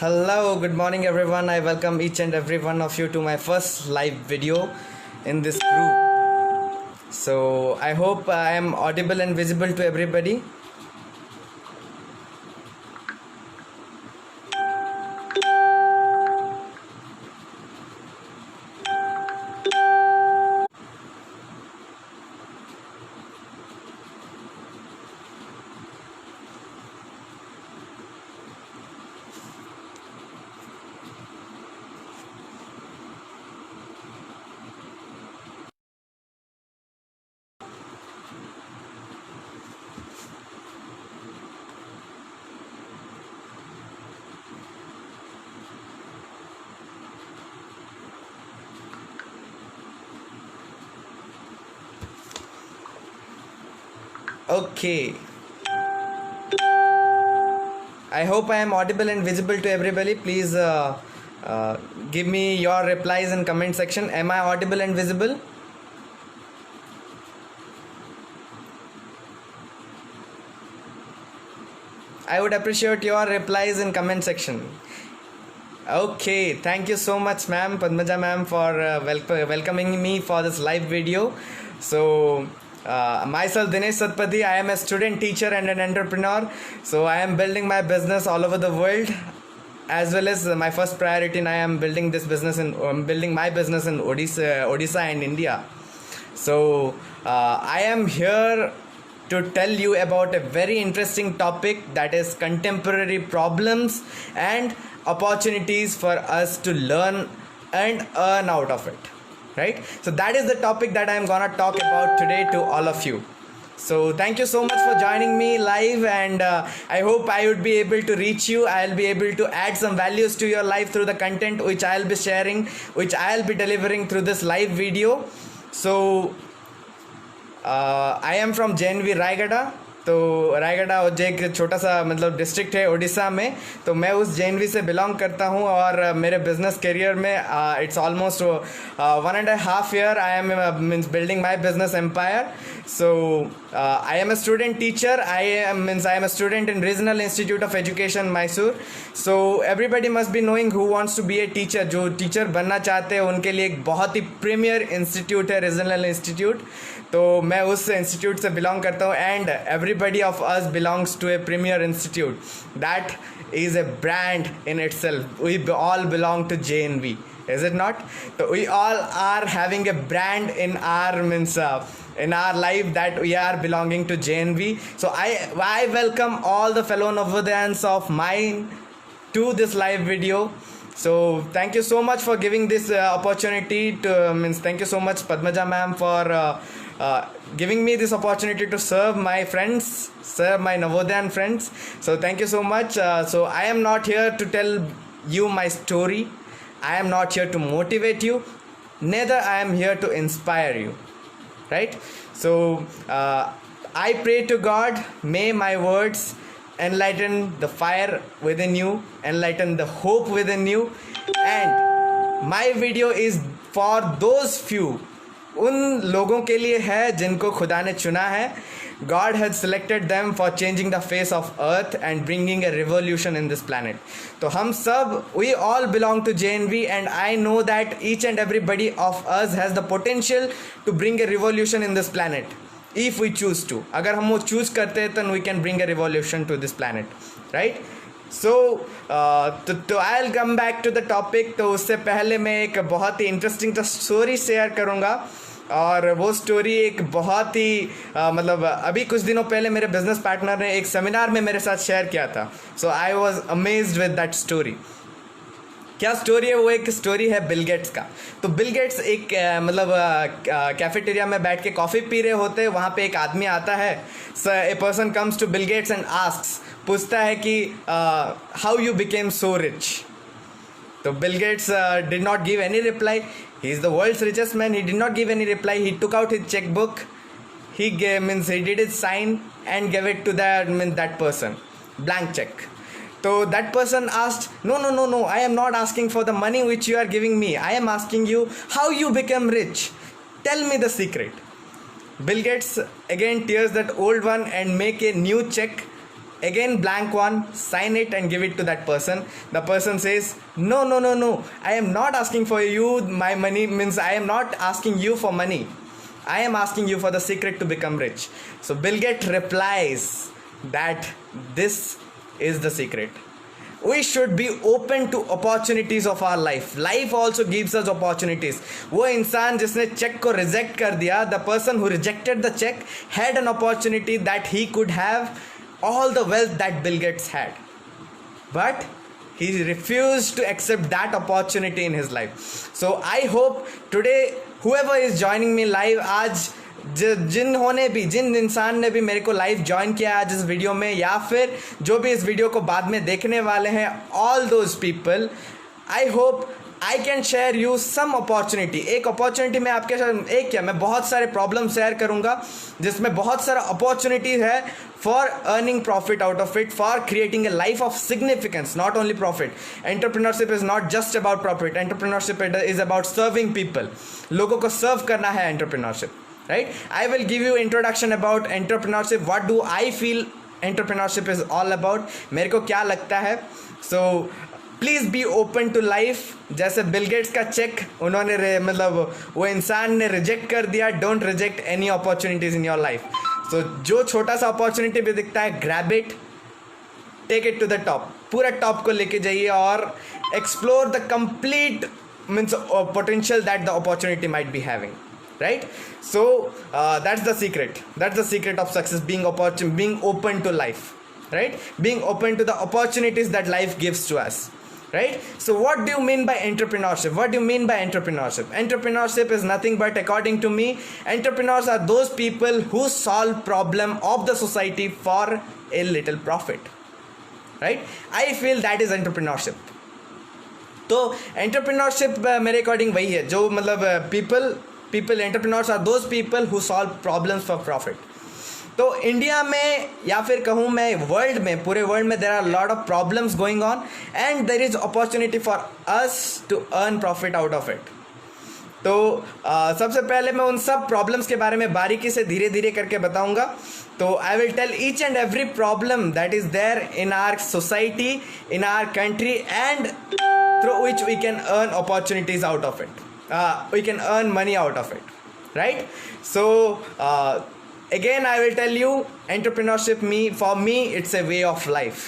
Hello, good morning everyone. I welcome each and every one of you to my first live video in this group. So I hope I am audible and visible to everybody. Okay. I hope I am audible and visible to everybody. Please give me your replies in comment section. Am I audible and visible? I would appreciate your replies in comment section. Okay, thank you so much, ma'am, Padmaja ma'am, for welcoming me for this live video. So, myself, Dinesh Satpathy, I am a student, teacher, and an entrepreneur. So, I am building my business all over the world, as well as my first priority. And I am building this business building my business in Odisha and India. So, I am here to tell you about a very interesting topic, that is contemporary problems and opportunities for us to learn and earn out of it, right? So that is the topic that I'm gonna talk about today to all of you. So thank you so much for joining me live, and I hope I would be able to reach you. I'll be able to add some values to your life through the content which I'll be sharing, which I'll be delivering through this live video. So I am from JNV Raigarh. तो रायगढ़ जो एक छोटा सा मतलब district है उड़ीसा में, तो मैं उस JNV से बिलोंग करता हूँ. और मेरे बिजनेस करियर में it's almost 1.5 year I am means building my business empire. So I am a student teacher. I am a student in Regional Institute of Education, Mysore. So everybody must be knowing who wants to be a teacher. जो teacher बनना चाहते हैं उनके लिए एक बहुत ही premier institute है रीजनल इंस्टीट्यूट. तो मैं उस इंस्टीट्यूट से बिलोंग करता हूँ, and everybody of us belongs to a premier institute. That is a brand in itself. We all belong to JNV, is it not? So we all are having a brand in our in our life, that we are belonging to JNV. So I welcome all the fellow Navodayans of mine to this live video. So thank you so much for giving this opportunity to thank you so much, Padmaja ma'am, for giving me this opportunity to serve my friends, serve my Navodayan friends. So thank you so much. So I am not here to tell you my story. I am not here to motivate you. Neither I am here to inspire you. Right? So I pray to God, may my words enlighten the fire within you, enlighten the hope within you. And my video is for those few, उन लोगों के लिए है जिनको खुदा ने चुना है. God has selected them for changing the face of earth and bringing a revolution in this planet. तो हम सब, we all belong to JNV, and I know that each and everybody of us has the potential to bring a revolution in this planet if we choose to. अगर हम वो choose करते हैं then we can bring a revolution to this planet, right? So तो I'll come back to the topic. तो उससे पहले मैं एक बहुत ही इंटरेस्टिंग स्टोरी शेयर करूँगा, और वो स्टोरी एक बहुत ही मतलब अभी कुछ दिनों पहले मेरे बिजनेस पार्टनर ने एक सेमिनार में मेरे साथ शेयर किया था. So I was amazed with that story. क्या स्टोरी है? वो एक स्टोरी है बिल गेट्स का. तो बिल गेट्स एक मतलब कैफेटेरिया में बैठ के कॉफ़ी पी रहे होते हैं. वहाँ पे एक आदमी आता है. A person comes to Bill Gates and asks, पूछता है कि how you became so rich. तो Bill Gates did not give any reply. He is the world's richest man. He did not give any reply. He took out his checkbook. He did his sign and gave it to that person, blank check. So that person asked, no, I am not asking for the money which you are giving me. I am asking you how you become rich. Tell me the secret. Bill Gates again tears that old one and make a new check again blank one, sign it and give it to that person. The person says, no no no no, I am not asking for you my money, means I am not asking you for money, I am asking you for the secret to become rich. So Bill Gates replies that this is the secret. We should be open to opportunities of our life. Life also gives us opportunities. वो इंसान जिसने check को reject कर दिया, the person who rejected the check had an opportunity that he could have all the wealth that Bill Gates had, but he refused to accept that opportunity in his life. So I hope today whoever is joining me live, आज जिन इंसान ने भी मेरे को live join किया आज इस video में, या फिर जो भी इस वीडियो को बाद में देखने वाले हैं, all those people, I hope I can share you some opportunity. एक अपॉर्चुनिटी मैं आपके साथ, एक क्या, मैं बहुत सारे प्रॉब्लम शेयर करूंगा जिसमें बहुत सारा अपॉर्चुनिटी है for earning profit out of it, for creating a life of significance, not only profit. Entrepreneurship is not just about profit, entrepreneurship is about serving people. लोगों को सर्व करना है entrepreneurship, right? I will give you introduction about entrepreneurship. What do I feel entrepreneurship is all about? मेरे को क्या लगता है? So please be open to life. जैसे बिल गेट्स का चेक उन्होंने मतलब वो इंसान ने रिजेक्ट कर दिया. Don't reject any opportunities in your life. So जो छोटा सा अपॉर्चुनिटी भी दिखता है, grab it, take it to the top. पूरा टॉप को लेके जाइए और explore the complete means potential that the opportunity might be having. Right? So that's the secret. That's the secret of success, being open to life, right? Being open to the opportunities that life gives to us, right? So what do you mean by entrepreneurship? What do you mean by entrepreneurship? Entrepreneurship is nothing but, according to me, entrepreneurs are those people who solve problem of the society for a little profit, right? I feel that is entrepreneurship. तो entrepreneurship मेरे according वही है जो मतलब people entrepreneurs are those people who solve problems for profit. तो India में या फिर कहूँ मैं वर्ल्ड में, पूरे वर्ल्ड में there are a lot of problems going on and there is opportunity for us to earn profit out of it. तो सबसे पहले मैं उन सब प्रॉब्लम्स के बारे में बारीकी से धीरे धीरे करके बताऊंगा. तो I will tell each and every problem that is there in our society, in our country, and through which we can earn opportunities out of it. We can earn money out of it, right? So again I will tell you, entrepreneurship for me it's a way of life.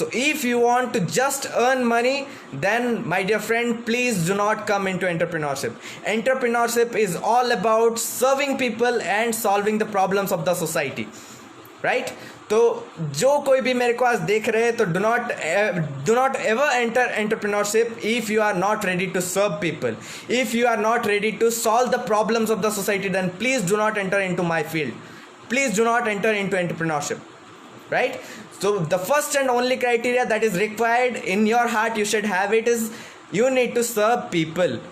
So if you want to just earn money, then my dear friend, please do not come into entrepreneurship. Entrepreneurship is all about serving people and solving the problems of the society, right? तो जो कोई भी मेरे को आज देख रहे हैं, तो do not ever enter entrepreneurship if you are not ready to serve people. If you are not ready to solve the problems of the society, then please do not enter into my field. Please do not enter into entrepreneurship, right? So the first and only criteria that is required in your heart, you should have it, is you need to serve people.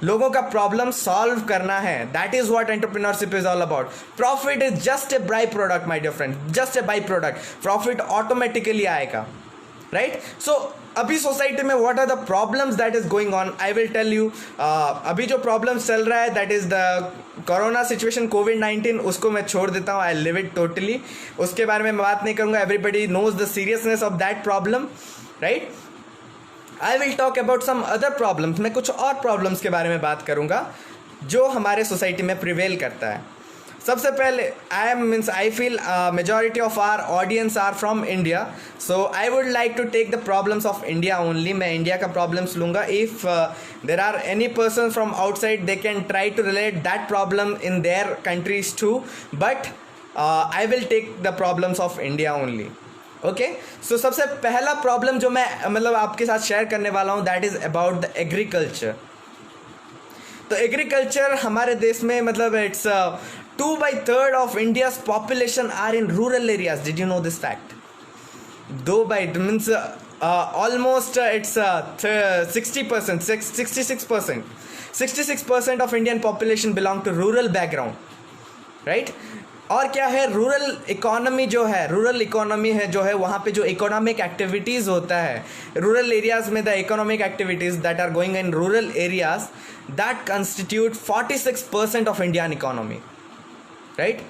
लोगों का problem solve करना है. That is what entrepreneurship is all about. Profit is just a by product my dear friend, just a by product. Profit automatically आएगा, right? So अभी society में what are the problems that is going on, I will tell you. अभी जो problems चल रहा है, that is the corona situation, कोविड-19. उसको मैं छोड़ देता हूँ, आई लिव इट टोटली. उसके बारे में मैं बात नहीं करूँगा. Everybody knows the seriousness of that problem, right? I will talk about some other problems. मैं कुछ और प्रॉब्लम्स के बारे में बात करूंगा जो हमारे सोसाइटी में प्रिवेल करता है. सबसे पहले I feel majority of our audience are from India, so I would like to take the problems of India only. मैं इंडिया का प्रॉब्लम्स लूँगा. If there are any person from outside, they can try to relate that problem in their countries too, but I will take the problems of India only. Okay, so सबसे पहला problem जो मैं मतलब आपके साथ share करने वाला हूँ, that is about the agriculture. तो एग्रीकल्चर हमारे देश में मतलब it's 2/3 of India's population are in rural areas. Did you know this fact? 2/3 means almost it's 60%, 66% of Indian population belong to rural background, right? और क्या है, रूरल इकोनॉमी जो है, रूरल इकोनॉमी है जो है, वहाँ पे जो इकोनॉमिक एक्टिविटीज़ होता है रूरल एरियाज़ में, the economic activities that are going in rural areas, that constitute 46% of Indian economy, right?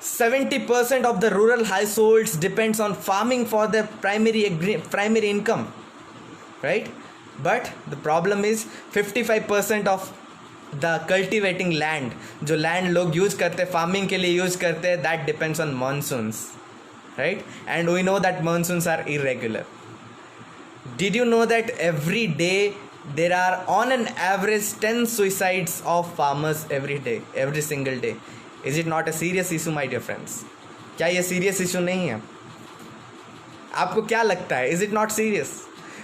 70% of the rural households depends on farming for their primary income, right? But the problem is 55% of the cultivating land, जो land लोग use करते farming के लिए use करते, that depends on monsoons, right? And we know that monsoons are irregular. Did you know that every day there are on an average 10 suicides of farmers every day, every single day? Is it not a serious issue, my dear friends? क्या ये serious issue नहीं है? आपको क्या लगता है? Is it not serious?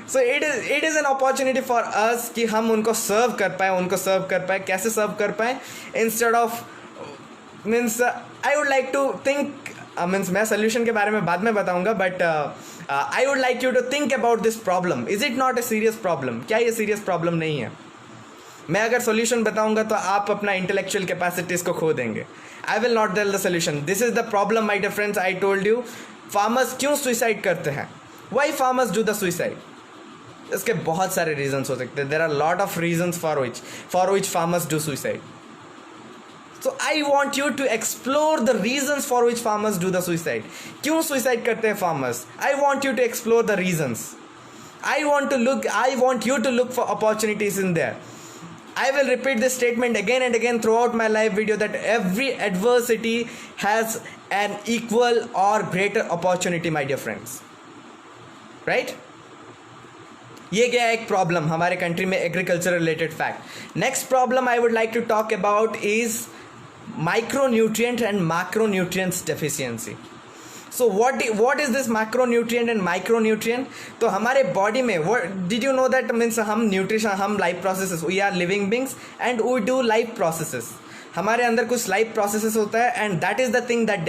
So it is an opportunity for us कि हम उनको serve कर पाए, कैसे serve कर पाए? Instead of means I would like to think means मैं solution के बारे में बाद में बताऊंगा, but I would like you to think about this problem. Is it not a serious problem? क्या ये serious problem नहीं है? मैं अगर solution बताऊंगा तो आप अपना intellectual capacities को खो देंगे. I will not tell the solution. This is the problem, my dear friends. I told you. Farmers क्यों suicide करते हैं? Why farmers do the suicide? इसके बहुत सारे reasons हो सकते हैं. There are lot of reasons for which farmers do suicide. So I want you to explore the reasons for which farmers do the suicide. क्यों suicide करते हैं farmers? I want you to explore the reasons. I want you to look for opportunities in there. I will repeat this statement again and again throughout my live video that every adversity has an equal or greater opportunity, my dear friends. Right? ये गया एक problem हमारे country में agriculture related fact. Next problem I would like to talk about is micronutrient and macronutrients deficiency. So what is this macronutrient and micronutrient? तो हमारे body में did you know that means हम nutrition, हम life processes, we are living beings and we do life processes. हमारे अंदर कुछ life processes होता है and that is the thing that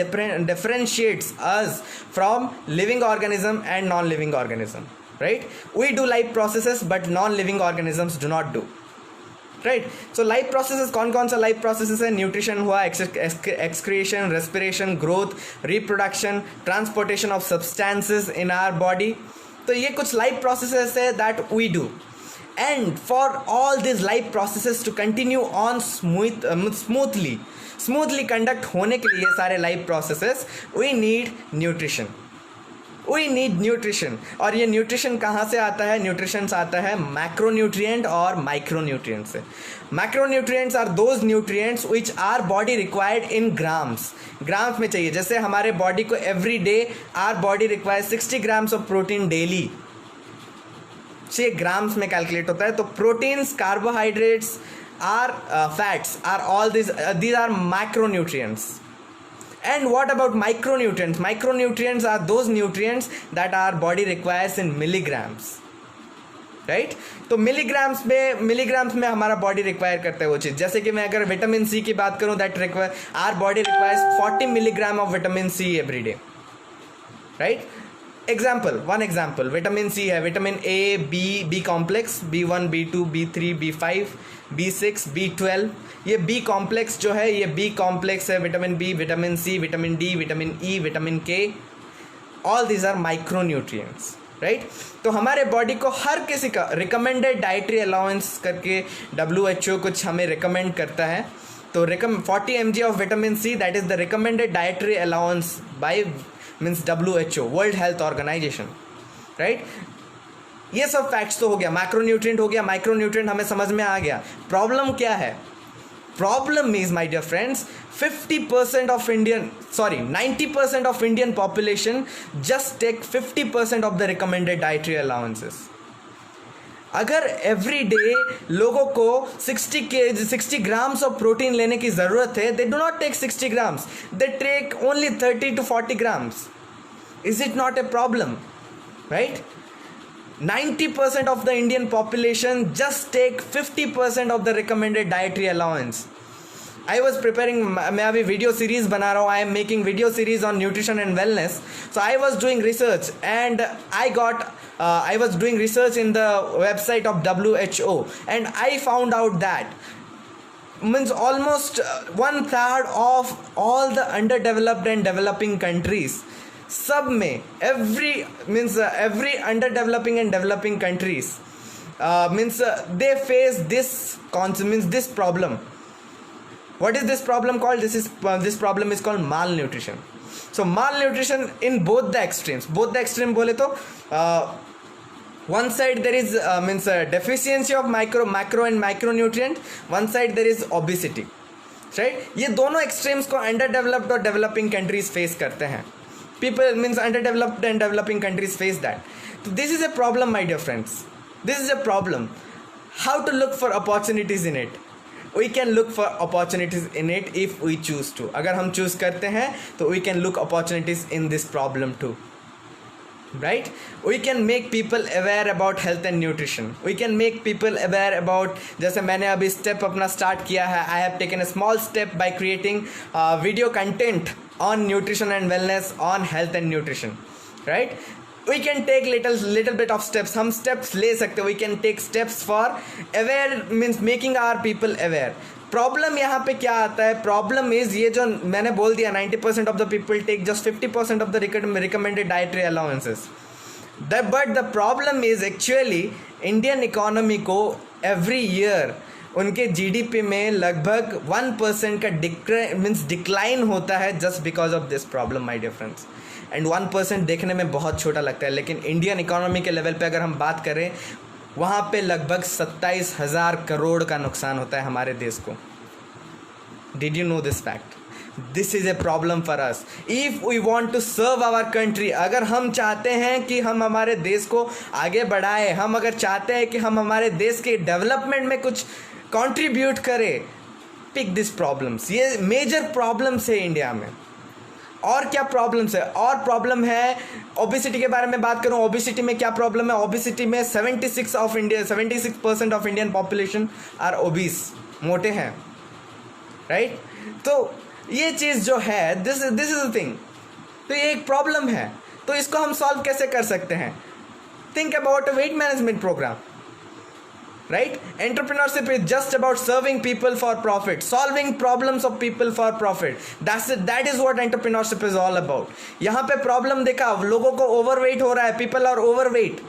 differentiates us from living organism and non living organism. Right? We do life processes but non-living organisms do not do. Right? So life processes कौन सा life processes है? Nutrition हुआ, excretion, respiration, growth, reproduction, transportation of substances in our body. तो ये कुछ life processes है that we do. And for all these life processes to continue on smoothly conduct होने के लिए सारे life processes, we need nutrition. We need nutrition. और ये न्यूट्रिशन कहाँ से आता है? न्यूट्रिशन आता है मैक्रोन्यूट्रिएंट और माइक्रोन्यूट्रिएंट से. Macronutrients are those nutrients which are body required in grams में चाहिए. जैसे हमारे बॉडी को every day our body required 60 grams of protein daily. ये ग्राम्स में कैलकुलेट होता है. तो proteins, carbohydrates, or fats, or all these are macronutrients. And what about micronutrients? Micronutrients are those nutrients that our body requires in milligrams. Right? तो milligrams में हमारा body require करता है वो चीज़. जैसे कि मैं अगर विटामिन सी की बात करूं, that require our body requires 40 milligram of vitamin C every day. Right? One example vitamin C है. Vitamin A, B complex, B1, B2, B3, B5, B6, B12. ये बी कॉम्प्लेक्स जो है, ये बी कॉम्प्लेक्स है. Vitamin B, vitamin C, vitamin D, vitamin E, vitamin K, all these are micronutrients. Right? तो हमारे body को हर किसी का रिकमेंडेड डाइटरी अलाउंस करके WHO कुछ हमें रिकमेंड करता है. तो 40 mg of vitamin C, that is the recommended dietary allowance by means WHO, world health organisation. Right? ये सब फैक्ट्स तो हो गया. मैक्रोन्यूट्रिएंट हो गया, माइक्रोन्यूट्रिएंट हमें समझ में आ गया. प्रॉब्लम क्या है? Problem is, my dear friends, 90% of Indian population just take 50% of the recommended dietary allowances. अगर every day लोगों को 60 grams of protein लेने की ज़रूरत है, they do not take 60 grams, they take only 30 to 40 grams. Is it not a problem? Right? 90% of the Indian population just take 50% of the recommended dietary allowance. I was preparing, मैं अभी video series बना रहा हूँ. I am making video series on nutrition and wellness. So I was doing research and I was doing research in the website of WHO and I found out that means almost 1/3 of all the underdeveloped and developing countries, सब में every underdeveloping and developing countries they face this problem. What is this problem called? This problem is called malnutrition. So malnutrition in both the extremes. Both the extreme बोले तो one side there is means deficiency of macro and micronutrient. One side there is obesity. Right? ये दोनों extremes को underdeveloped और developing countries face करते हैं. People means underdeveloped and developing countries face that. So this is a problem, my dear friends. This is a problem. How to look for opportunities in it? We can look for opportunities in it if we choose to. अगर हम choose करते हैं तो we can look opportunities in this problem too. Right? We can make people aware about health and nutrition. We can make people aware about, जैसे मैंने अभी step अपना start किया है. I have taken a small step by creating video content on nutrition and wellness, on health and nutrition. Right? We can take little bit of steps. हम steps ले सकते. We can take steps for aware means making our people aware. Problem यहाँ पे क्या आता है? Problem is ये जो मैंने बोल दिया 90% of the people take just 50% of the recommended dietary allowances. But the problem is actually Indian economy को एवरी ईयर उनके जीडीपी में लगभग 1% का डिक्लाइन होता है just because of this problem, my dear friends. And 1% देखने में बहुत छोटा लगता है, लेकिन इंडियन इकोनॉमी के लेवल पे अगर हम बात करें वहाँ पे लगभग 27,000 करोड़ का नुकसान होता है हमारे देश को. Did you know this fact? This is a problem for us. If we want to serve our country, अगर हम चाहते हैं कि हम हमारे देश को आगे बढ़ाएं, हम अगर चाहते हैं कि हम हमारे देश के डेवलपमेंट में कुछ कंट्रीब्यूट करें, पिक दिस प्रॉब्लम्स. ये मेजर प्रॉब्लम्स है इंडिया में. और क्या प्रॉब्लम्स है? और प्रॉब्लम है ओबिसिटी के बारे में बात करूं. ओबिसिटी में क्या प्रॉब्लम है? ओबिसिटी में 76% of Indian population are obese, मोटे हैं. राइट? तो ये चीज़ जो है दिस इज द थिंग. तो ये एक प्रॉब्लम है. तो इसको हम सॉल्व कैसे कर सकते हैं? Think about a weight management program. Right? Entrepreneurship is just about serving people for profit, solving problems of people for profit. That's it. That is what entrepreneurship is all about. यहाँ पे problem देखा, लोगों को overweight हो रहा है, people are overweight.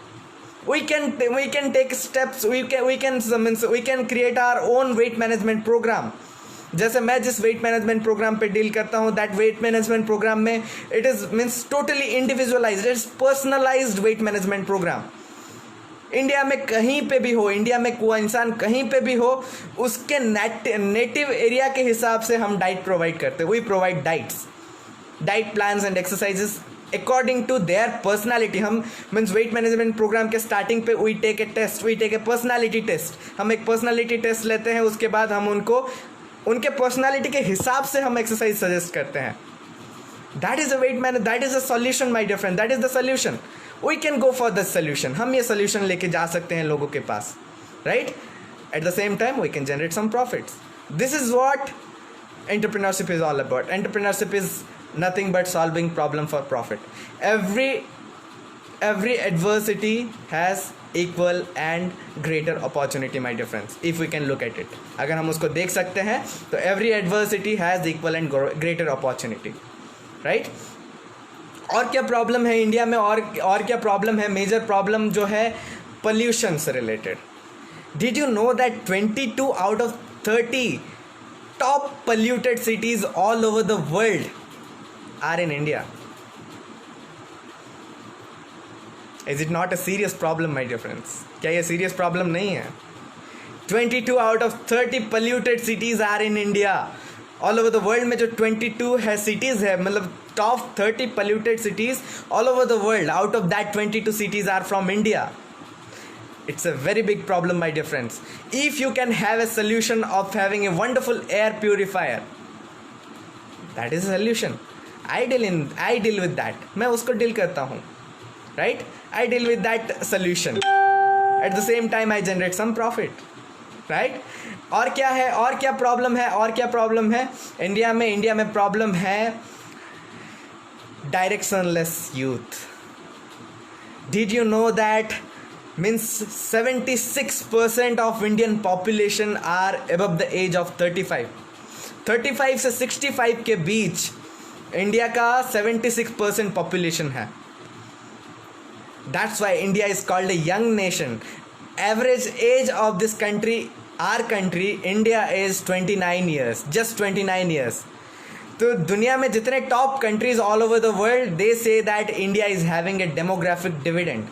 We can take steps. We can create our own weight management program. जैसे मैं जिस वेट मैनेजमेंट प्रोग्राम पे डील करता हूँ, दैट वेट मैनेजमेंट प्रोग्राम में it is means totally individualized, it's personalized weight management program. India में कहीं पे भी हो, इंडिया में कोई इंसान कहीं पे भी हो, उसके नेटिव एरिया के हिसाब से हम डाइट प्रोवाइड करते हैं. We provide diet plans and exercises according to their personality. हम मीन्स वेट मैनेजमेंट प्रोग्राम के स्टार्टिंग पे we take a personality test. हम एक पर्सनालिटी टेस्ट लेते हैं, उसके बाद हम उनको उनके पर्सनालिटी के हिसाब से हम एक्सरसाइज सजेस्ट करते हैं. That is a weight manage, that is a solution my dear friend, that is the solution. We can go for the solution. हम ये सोल्यूशन लेके जा सकते हैं लोगों के पास. Right? At the same time we can generate some profits. This is what entrepreneurship is all about. Entrepreneurship is nothing but solving problem for profit. every adversity has equal and greater opportunity, my dear friends, if we can look at it. अगर हम उसको देख सकते हैं तो every adversity has equal and greater opportunity. Right? और क्या problem है इंडिया में? और क्या प्रॉब्लम है? मेजर प्रॉब्लम जो है पोल्यूशन से related. Did you know that 22 out of 30 top polluted cities all over the world are in India? Is it not a serious problem, my dear friends? क्या ये serious problem नहीं है? 22 out of 30 polluted cities are in India. All over the world में जो 22 है cities है, मतलब top 30 polluted cities all over the world, out of that 22 cities are from India. It's a very big problem, my dear friends. If you can have a solution of having a wonderful air purifier, that is a solution. I deal with that. मैं उसको deal करता हूँ. Right? I deal with that solution. At the same time, I generate some profit. Right? और क्या है? और क्या problem है? और क्या प्रॉब्लम है इंडिया में प्रॉब्लम है directionless youth. Did you know that means 76% of Indian population are above the age of 35. 35 से 65 के बीच इंडिया का 76% population है. That's why India is called a young nation. Average age of this country our country India is 29 years, just 29 years. तो दुनिया में जितने top countries all over the world, they say that India is having a demographic dividend.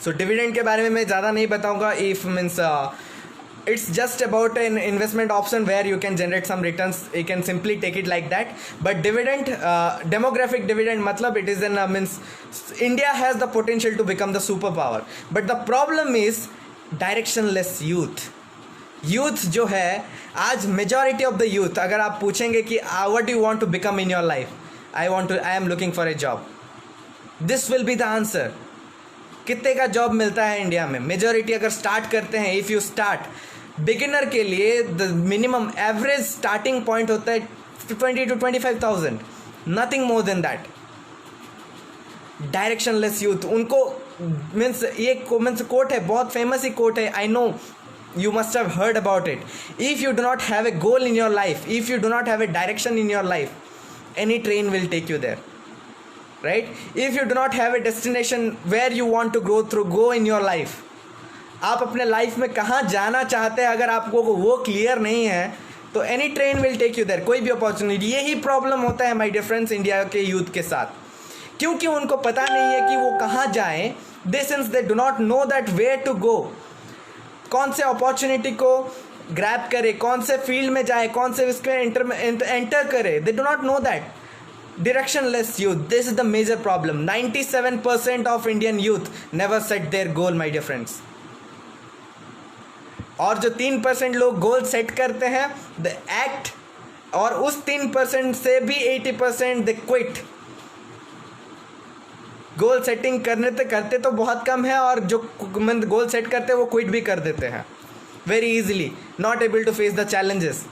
So dividend के बारे में मैं ज़्यादा नहीं बताऊंगा. If means it's just about an investment option where you can generate some returns. You can simply take it like that. But dividend, demographic dividend, matlab it is an means India has the potential to become the superpower. But the problem is directionless youth. Youth जो है आज majority of the youth, अगर आप पूछेंगे कि what you want to become in your life, I am looking for a job, this will be the answer. कितने का job मिलता है इंडिया में? मेजॉरिटी अगर स्टार्ट करते हैं, इफ़ यू स्टार्ट बिगिनर के लिए the minimum average starting point होता है 20 to 25,000, nothing more than that. Directionless youth, उनको मीन्स ये मीन्स कोट है, बहुत फेमस ही कोट है, I know you must have heard about it. If you do not have a goal in your life, if you do not have a direction in your life, any train will take you there, right? If you do not have a destination where you want to go in your life, आप अपने life में कहाँ जाना चाहते हैं, अगर आपको वो क्लियर नहीं है तो any train will take you there, कोई भी अपॉर्चुनिटी. यही प्रॉब्लम होता है माय डियर फ्रेंड्स इंडिया के यूथ के साथ, क्योंकि उनको पता नहीं है कि वो कहाँ जाएं. They since they do not know that where to go, कौन से अपॉर्चुनिटी को ग्रैब करे, कौन से फील्ड में जाए, कौन से इसमें एंटर करे. दे do not know that. Directionless youth, this is the major problem. 97% of Indian youth never set their goal, my dear friends. और जो 3% लोग गोल सेट करते हैं, द एक्ट, और उस 3% से भी 80% दे क्विट. गोल सेटिंग करते तो बहुत कम है, और जो गोल सेट करते हैं वो क्विट भी कर देते हैं very easily, not able to face the challenges,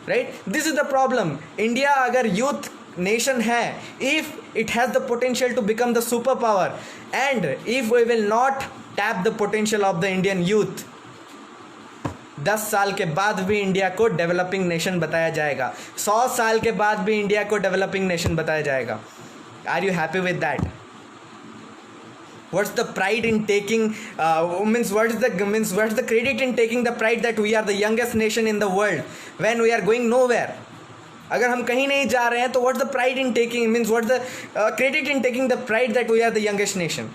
right? This is the problem. India अगर यूथ नेशन है, if it has the potential to become the super power, and if we will not tap the potential of the Indian youth, 10 साल के बाद भी India को developing nation बताया जाएगा, 100 साल के बाद भी इंडिया को डेवलपिंग नेशन बताया जाएगा. Are you happy with that? What's the pride in taking what's the credit in taking the pride that we are the youngest nation in the world when we are going nowhere? अगर हम कहीं नहीं जा रहे हैं तो what's the pride in taking, what's the credit in taking the pride that we are the youngest nation?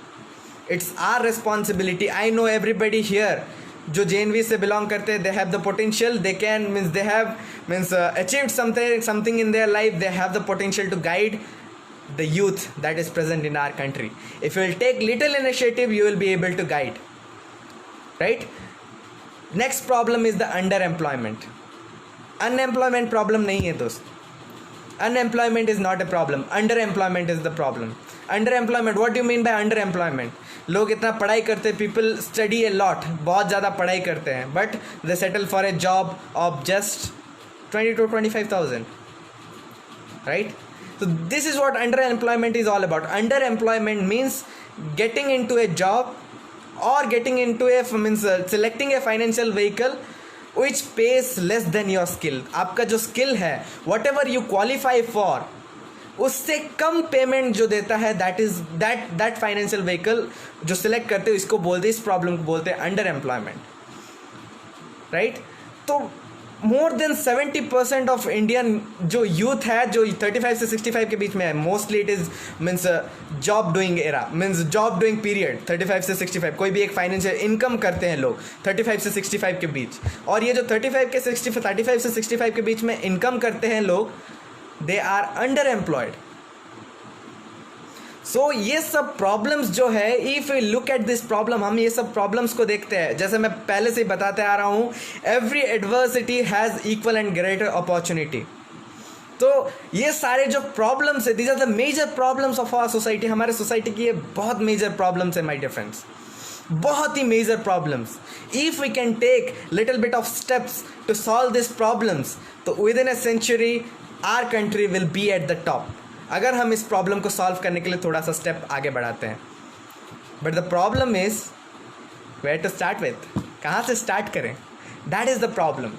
It's our responsibility. I know everybody here जो JNV से belong करते हैं, they have the potential, they can they have achieved something in their life, they have the potential to guide the youth that is present in our country. If you will take little initiative, you will be able to guide, right? Next problem is the underemployment. Unemployment problem नहीं है दोस्त. Unemployment is not a problem. Underemployment is the problem. Underemployment, what do you mean by underemployment? लोग इतना पढ़ाई करते, people study a lot, बहुत ज़्यादा पढ़ाई करते हैं, but they settle for a job of just 20 to 25,000, right? So this is what underemployment is all about. Underemployment means getting into a job or getting into a selecting a financial vehicle which pays less than your skill. आपका जो skill है, whatever you qualify for, उससे कम payment जो देता है, that financial vehicle जो select करते हो, इसको बोलते हैं, इस प्रॉब्लम को बोलते हैं underemployment, right? तो मोर देन 70% ऑफ इंडियन जो यूथ है, जो 35 से 65 के बीच में है, mostly it is job doing era, job doing period 35 से 65. कोई भी एक फाइनेंशियल इनकम करते हैं लोग 35 से 65 के बीच, और ये जो 35 से 65 के बीच में इनकम करते हैं लोग, दे आर अंडर एम्प्लॉयड. सो ये सब प्रॉब्लम्स जो है, if you look at this problem, हम ये सब प्रॉब्लम्स को देखते हैं, जैसे मैं पहले से ही बताते आ रहा हूँ, every adversity has equal and greater opportunity. तो ये सारे जो प्रॉब्लम्स है, these are the major problems of our society. हमारे सोसाइटी की ये बहुत मेजर प्रॉब्लम्स है माय डियर फ्रेंड्स, बहुत ही major problems. If we can take little bit of steps to solve this problems, तो within a century our country will be at the top. अगर हम इस प्रॉब्लम को solve करने के लिए थोड़ा सा स्टेप आगे बढ़ाते हैं. But the problem is where to start with, कहाँ से स्टार्ट करें, that is the problem,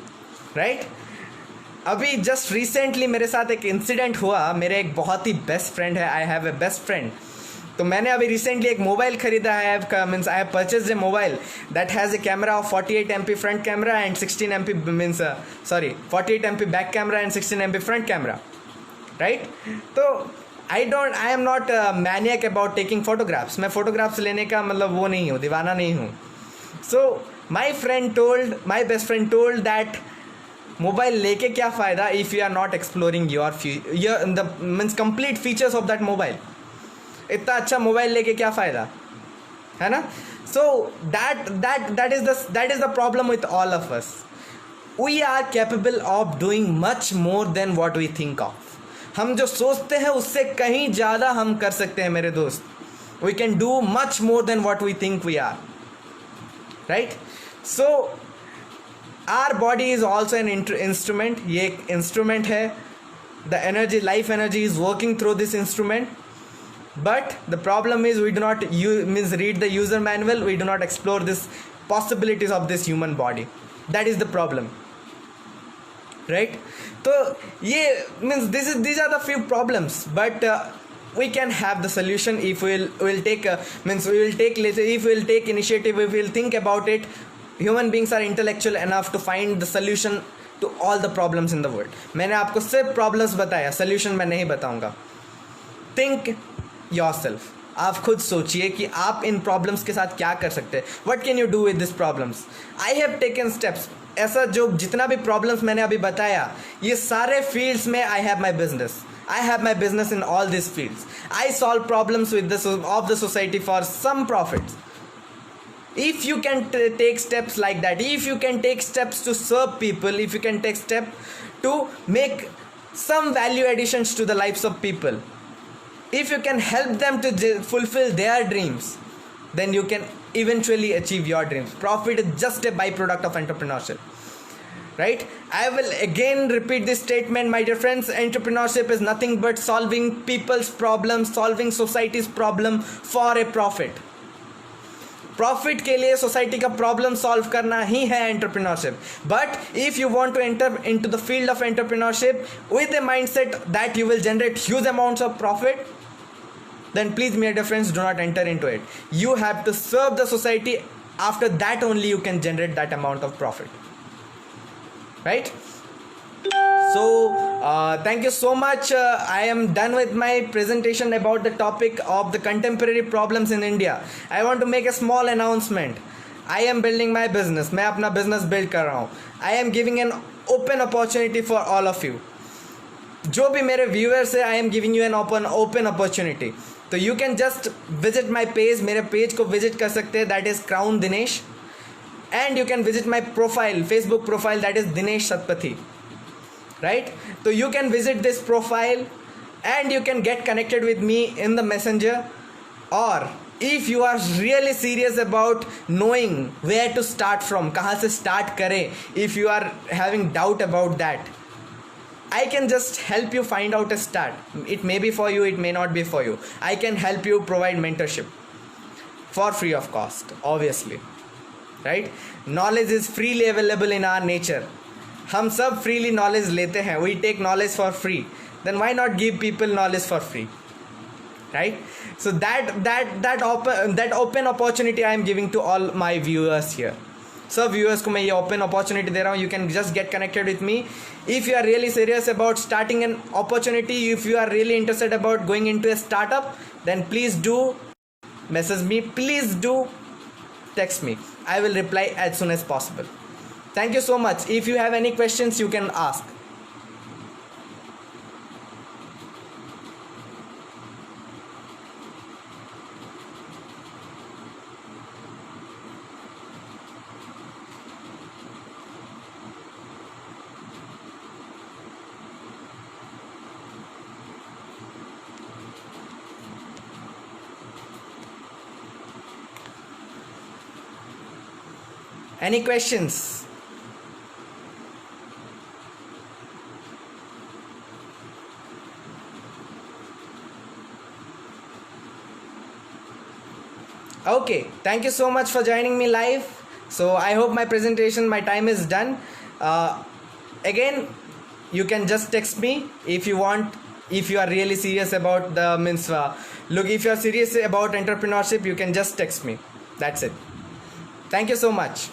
right? अभी जस्ट रिसेंटली मेरे साथ एक इंसिडेंट हुआ. मेरे एक बहुत ही बेस्ट फ्रेंड है, I have a best friend. तो मैंने अभी रिसेंटली एक मोबाइल खरीदा है, means I have purchased a mobile that has a camera of 48 MP front camera and 16 MP means 48 MP back camera and 16 MP front camera, right. तो I am not maniac about taking photographs. मैं photographs लेने का मतलब वो नहीं हूँ, दीवाना नहीं हूँ. So my best friend told that mobile लेके क्या फ़ायदा if you are not exploring the means complete features of that mobile. इतना अच्छा मोबाइल लेके क्या फ़ायदा, है ना. So that is the problem with all of us. We are capable of doing much more than what we think of. हम जो सोचते हैं उससे कहीं ज़्यादा हम कर सकते हैं मेरे दोस्त. We can do much more than what we think we are, right. So our body is also an instrument. ये एक इंस्ट्रूमेंट है. The energy, life energy is working through this instrument. But the problem is we do not read the user manual. We do not explore this possibilities of this human body. That is the problem, right? So ये these are the few problems, but we can have the solution if we will take if we will take initiative, if we will think about it. Human beings are intellectual enough to find the solution to all the problems in the world. मैंने आपको सिर्फ problems बताया, solution मैं नहीं बताऊंगा. Think yourself. आप खुद सोचिए कि आप इन प्रॉब्लम्स के साथ क्या कर सकते हैं. What can you do with this problems. I have taken steps. ऐसा जो जितना भी प्रॉब्लम्स मैंने अभी बताया, ये सारे फील्ड्स में I have my business in all this fields. I solve problems with of the society for some profits. If you can take steps like that, if you can take steps to serve people, if you can take steps to make some value additions to the lives of people, if you can help them to fulfill their dreams, then you can eventually achieve your dreams. Profit is just a byproduct of entrepreneurship, right? I will again repeat this statement, my dear friends. Entrepreneurship is nothing but solving people's problems, solving society's problem for a profit. Profit के लिए society का problem solve करना ही है entrepreneurship. But if you want to enter into the field of entrepreneurship with a mindset that you will generate huge amounts of profit, then please, my dear friends, do not enter into it. You have to serve the society. After that only you can generate that amount of profit, right? So thank you so much. I am done with my presentation about the topic of the contemporary problems in India. I want to make a small announcement. I am building my business. मैं अपना business build कर रहा हूँ. I am giving an open opportunity for all of you. जो भी मेरे viewers है, I am giving you an open opportunity. तो you can just visit my page. मेरे पेज को विजिट कर सकते हैं, that is crown Dinesh. And you can visit my profile, Facebook profile, that is Dinesh Satpathy, right. तो you can visit this profile and you can get connected with me in the messenger. और if you are really serious about knowing where to start from, कहाँ से start करें, if you are having doubt about that, I can just help you find out a start. It may be for you, it may not be for you. I can help you provide mentorship for free of cost, obviously, right? Knowledge is freely available in our nature. हम सब freely knowledge लेते हैं. We take knowledge for free. Then why not give people knowledge for free, right? So that open opportunity I am giving to all my viewers here. सब viewers को मैं ये open opportunity दे रहा हूँ. You can just get connected with me if you are really serious about starting an opportunity. If you are really interested about going into a startup, then please do message me, please do text me. I will reply as soon as possible. Thank you so much. If you have any questions, you can ask. Any questions? Okay, thank you so much for joining me live. So I hope my presentation, my time is done. Again, you can just text me if you want if you are really serious about the means look, if you are serious about entrepreneurship, you can just text me. That's it. Thank you so much.